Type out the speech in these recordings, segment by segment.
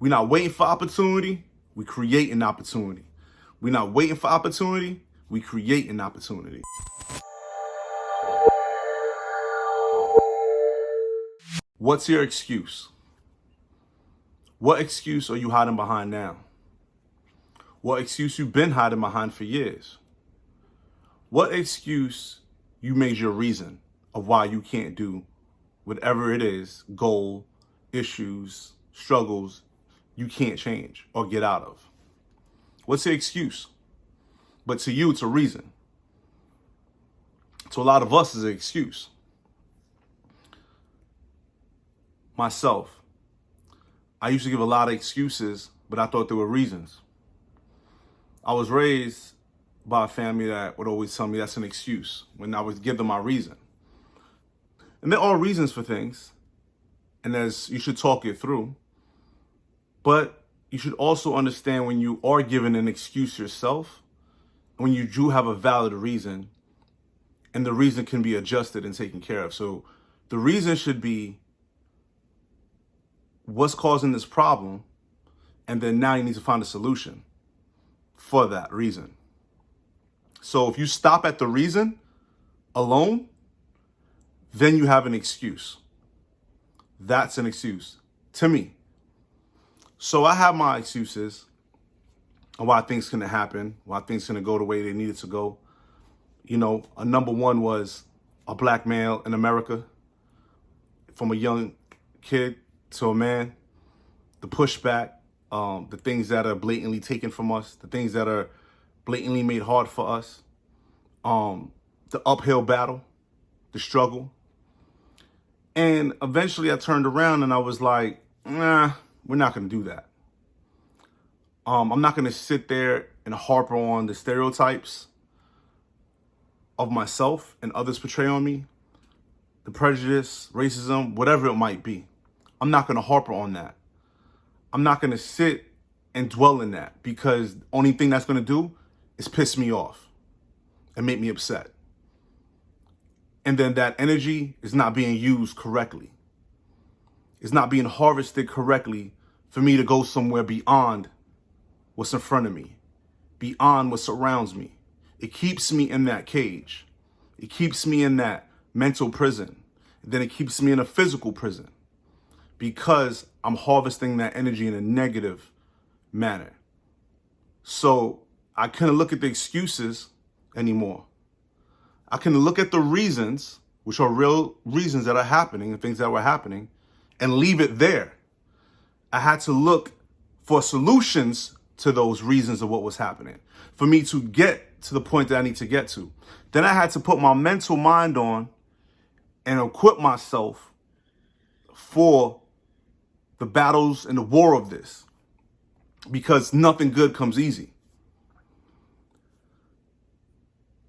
We're not waiting for opportunity, we create an opportunity. We're not waiting for opportunity, we create an opportunity. What's your excuse? What excuse are you hiding behind now? What excuse you've been hiding behind for years? What excuse you made your reason of why you can't do whatever it is, goal, issues, struggles, you can't change or get out of? What's the excuse? But to you, it's a reason. To a lot of us, it's an excuse. Myself, I used to give a lot of excuses, but I thought there were reasons. I was raised by a family that would always tell me that's an excuse when I would give them my reason. And there are reasons for things, and you should talk it through. But you should also understand when you are given an excuse yourself, when you do have a valid reason, and the reason can be adjusted and taken care of. So the reason should be what's causing this problem, and then now you need to find a solution for that reason. So if you stop at the reason alone, then you have an excuse. That's an excuse to me. So I have my excuses on why things couldn't happen, why things couldn't go the way they needed to go. You know, a number one was a black male in America, from a young kid to a man, the pushback, the things that are blatantly taken from us, the things that are blatantly made hard for us, the uphill battle, the struggle. And eventually I turned around and I was like, nah, we're not going to do that. I'm not going to sit there and harp on the stereotypes of myself and others portray on me, the prejudice, racism, whatever it might be. I'm not going to harp on that. I'm not going to sit and dwell in that, because the only thing that's going to do is piss me off and make me upset. And then that energy is not being used correctly. It's not being harvested correctly for me to go somewhere beyond what's in front of me, beyond what surrounds me. It keeps me in that cage. It keeps me in that mental prison. Then it keeps me in a physical prison, because I'm harvesting that energy in a negative manner. So I couldn't look at the excuses anymore. I can look at the reasons, which are real reasons that are happening and things that were happening, and leave it there. I had to look for solutions to those reasons of what was happening for me to get to the point that I need to get to. Then I had to put my mental mind on and equip myself for the battles and the war of this, because nothing good comes easy.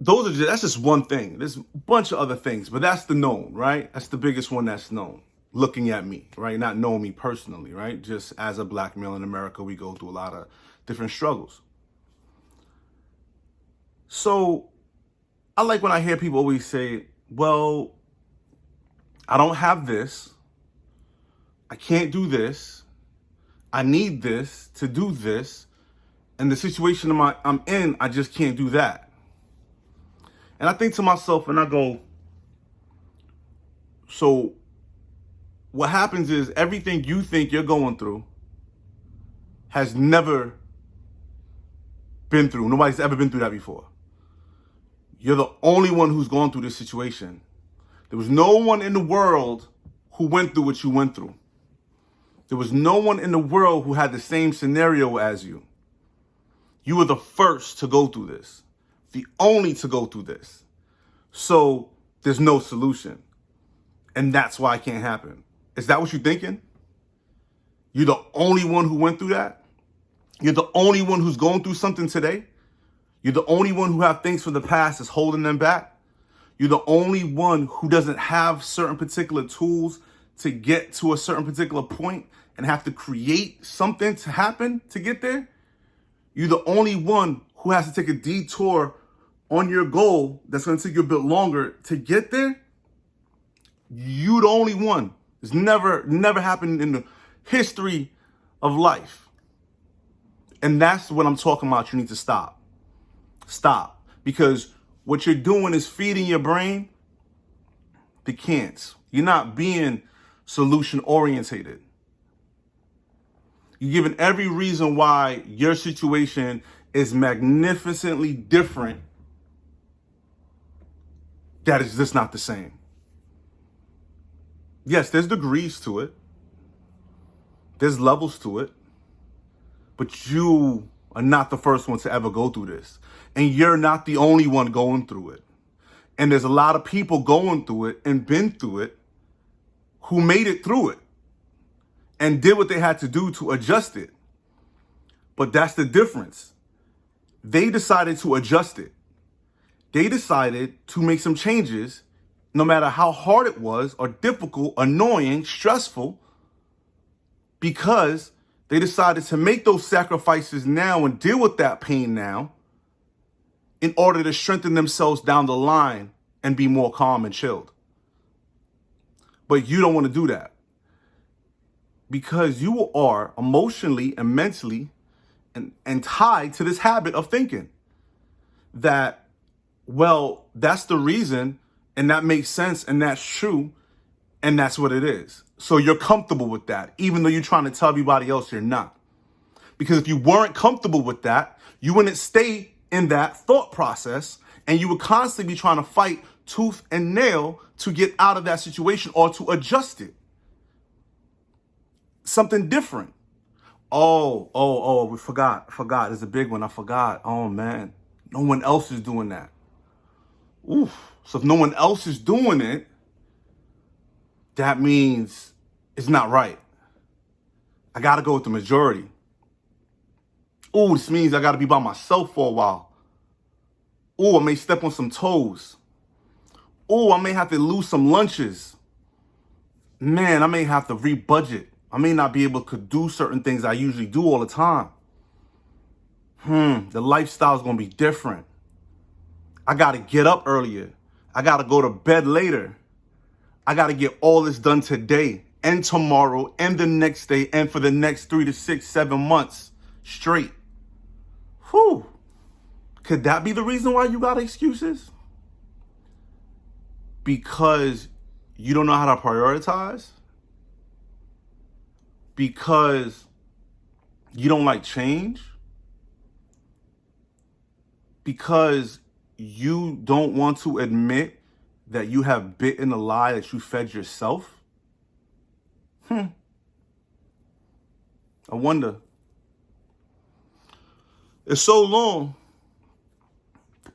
That's just one thing. There's a bunch of other things, but that's the known, right? That's the biggest one that's known. Looking at me, right? Not knowing me personally, right? Just as a black male in America, we go through a lot of different struggles. So I like when I hear people always say, well, I don't have this. I can't do this. I need this to do this. And the situation I'm in, I just can't do that. And I think to myself, and I go, so what happens is everything you think you're going through has never been through. Nobody's ever been through that before. You're the only one who's gone through this situation. There was no one in the world who went through what you went through. There was no one in the world who had the same scenario as you. You were the first to go through this, the only to go through this. So there's no solution. And that's why it can't happen. Is that what you're thinking? You're the only one who went through that? You're the only one who's going through something today? You're the only one who have things from the past that's holding them back? You're the only one who doesn't have certain particular tools to get to a certain particular point and have to create something to happen to get there? You're the only one who has to take a detour on your goal that's going to take you a bit longer to get there? You're the only one. It's never happened in the history of life. And that's what I'm talking about. You need to stop. Stop. Because what you're doing is feeding your brain the can'ts. You're not being solution orientated. You're giving every reason why your situation is magnificently different. That is just not the same. Yes, there's degrees to it. There's levels to it. But you are not the first one to ever go through this. And you're not the only one going through it. And there's a lot of people going through it and been through it who made it through it and did what they had to do to adjust it. But that's the difference. They decided to adjust it. They decided to make some changes, no matter how hard it was or difficult, annoying, stressful, because they decided to make those sacrifices now and deal with that pain now in order to strengthen themselves down the line and be more calm and chilled. But you don't want to do that because you are emotionally and mentally and tied to this habit of thinking that, well, that's the reason and that makes sense and that's true and that's what it is. So you're comfortable with that, even though you're trying to tell everybody else you're not. Because if you weren't comfortable with that, you wouldn't stay in that thought process and you would constantly be trying to fight tooth and nail to get out of that situation or to adjust it. Something different. We forgot. It's a big one. I forgot. Oh, man. No one else is doing that. Oof. So if no one else is doing it, that means it's not right. I got to go with the majority. Ooh, this means I got to be by myself for a while. Ooh, I may step on some toes. Ooh, I may have to lose some lunches. Man, I may have to rebudget. I may not be able to do certain things I usually do all the time. The lifestyle is going to be different. I got to get up earlier. I got to go to bed later. I got to get all this done today and tomorrow and the next day and for the next 3 to 6, 7 months straight. Whew. Could that be the reason why you got excuses? Because you don't know how to prioritize? Because you don't like change? Because you don't want to admit that you have bitten a lie that you fed yourself? I wonder. It's so long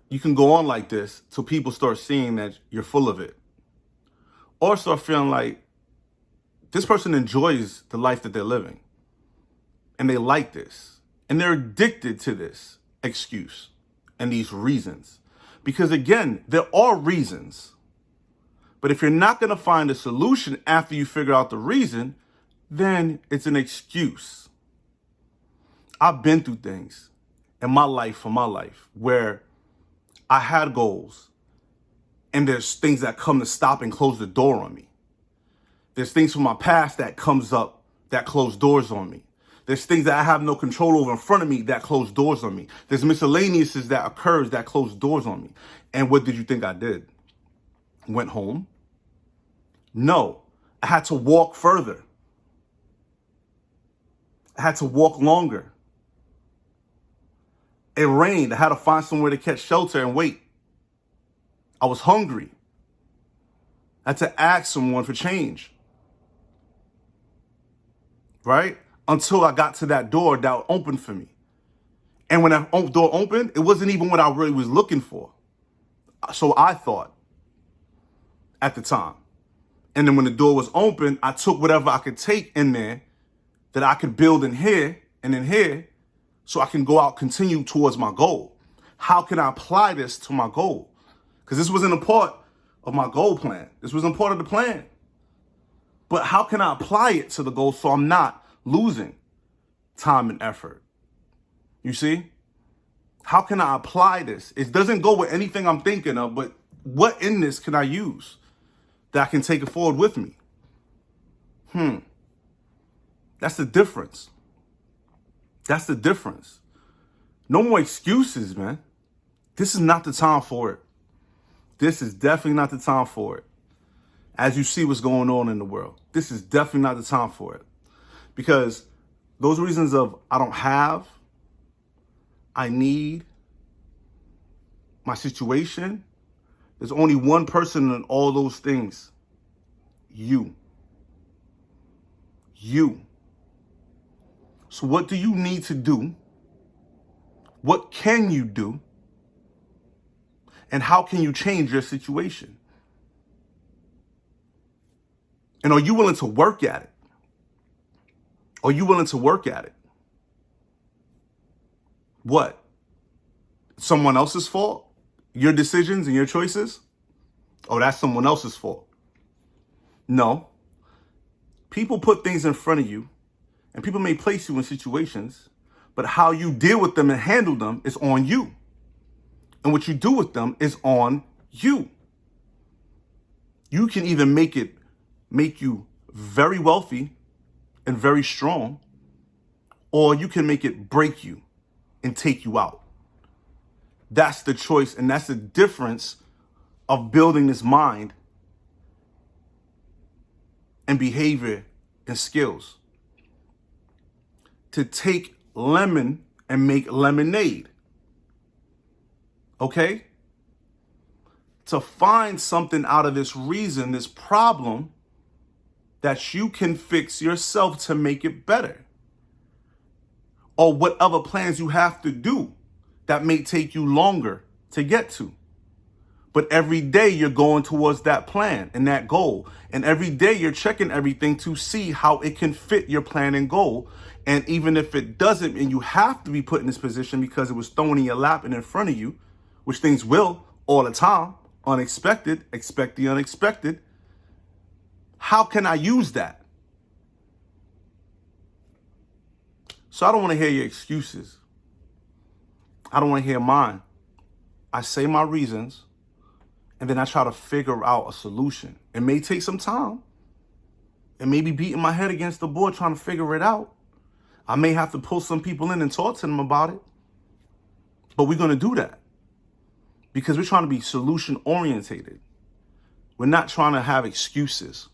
you can go on like this till people start seeing that you're full of it. Or start feeling like this person enjoys the life that they're living. And they like this. And they're addicted to this excuse and these reasons. Because again, there are reasons. But if you're not going to find a solution after you figure out the reason, then it's an excuse. I've been through things in my life, where I had goals and there's things that come to stop and close the door on me. There's things from my past that comes up that close doors on me. There's things that I have no control over in front of me that close doors on me. There's miscellaneouses that occurs that close doors on me. And what did you think I did? Went home? No, I had to walk further. I had to walk longer. It rained. I had to find somewhere to catch shelter and wait. I was hungry. I had to ask someone for change. Right? Until I got to that door that opened for me. And when that door opened, it wasn't even what I really was looking for. So I thought at the time. And then when the door was open, I took whatever I could take in there that I could build in here and in here so I can go out, continue towards my goal. How can I apply this to my goal? Because this wasn't a part of my goal plan. This wasn't part of the plan. But how can I apply it to the goal so I'm not losing time and effort? You see? How can I apply this? It doesn't go with anything I'm thinking of, but what in this can I use that I can take it forward with me? That's the difference. That's the difference. No more excuses, man. This is not the time for it. This is definitely not the time for it. As you see what's going on in the world, this is definitely not the time for it. Because those reasons of I don't have, I need, my situation, there's only one person in all those things. You. You. So what do you need to do? What can you do? And how can you change your situation? And are you willing to work at it? Are you willing to work at it? What? Someone else's fault? Your decisions and your choices? Oh, that's someone else's fault. No. People put things in front of you, and people may place you in situations, but how you deal with them and handle them is on you. And what you do with them is on you. You can either make you very wealthy and very strong, or you can make it break you and take you out. That's the choice, and that's the difference of building this mind and behavior and skills. To take lemon and make lemonade. Okay? To find something out of this reason, this problem, that you can fix yourself to make it better. Or whatever plans you have to do that may take you longer to get to. But every day you're going towards that plan and that goal. And every day you're checking everything to see how it can fit your plan and goal. And even if it doesn't, and you have to be put in this position because it was thrown in your lap and in front of you, which things will all the time, unexpected, expect the unexpected. How can I use that? So I don't want to hear your excuses. I don't want to hear mine. I say my reasons, and then I try to figure out a solution. It may take some time. It may be beating my head against the board trying to figure it out. I may have to pull some people in and talk to them about it. But we're going to do that because we're trying to be solution orientated. We're not trying to have excuses.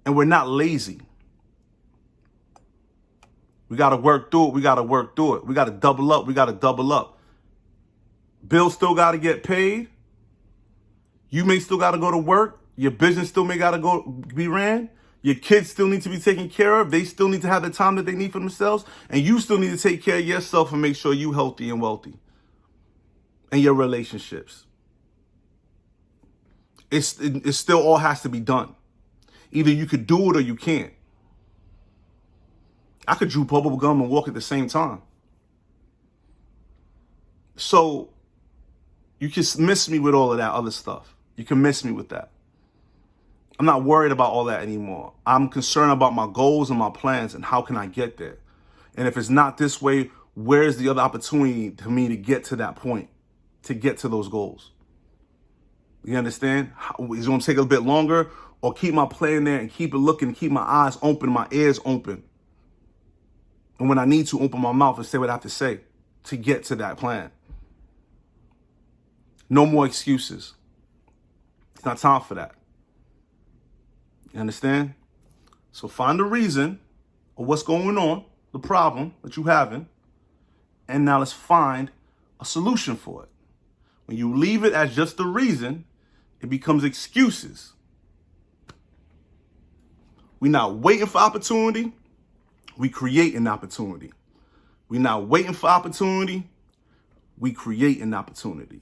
And we're not lazy. We got to work through it. We got to work through it. We got to double up. We got to double up. Bills still got to get paid. You may still got to go to work. Your business still may got to go be ran. Your kids still need to be taken care of. They still need to have the time that they need for themselves. And you still need to take care of yourself and make sure you healthy and wealthy. And your relationships. It still all has to be done. Either you could do it or you can't. I could chew bubble gum and walk at the same time. So you can miss me with all of that other stuff. You can miss me with that. I'm not worried about all that anymore. I'm concerned about my goals and my plans and how can I get there. And if it's not this way, where's the other opportunity to me to get to that point, to get to those goals? You understand? Is it going to take a bit longer, or keep my plan there and keep it looking, keep my eyes open, my ears open? And when I need to, open my mouth and say what I have to say to get to that plan. No more excuses. It's not time for that. You understand? So find the reason of what's going on, the problem that you're having, and now let's find a solution for it. When you leave it as just the reason, it becomes excuses. We're not waiting for opportunity. We create an opportunity. We're not waiting for opportunity. We create an opportunity.